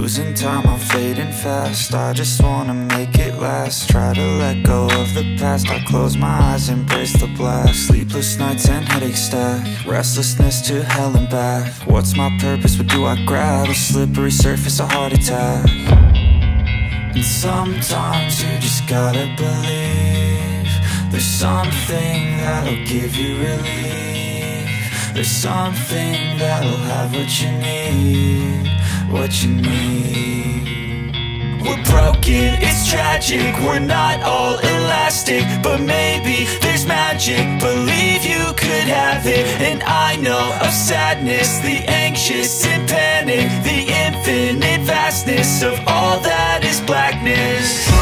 losing time, I'm fading fast. I just wanna make it last. Try to let go of the past. I close my eyes, embrace the blast. Sleepless nights and headaches stack. Restlessness to hell and back. What's my purpose, what do I grab? A slippery surface, a heart attack. And sometimes you just gotta believe there's something that'll give you relief. There's something that'll have what you need, what you need. We're broken, it's tragic, we're not all elastic, but maybe there's magic, believe you could have it. And I know of sadness, the anxious and panic, the infinite vastness of all that is blackness.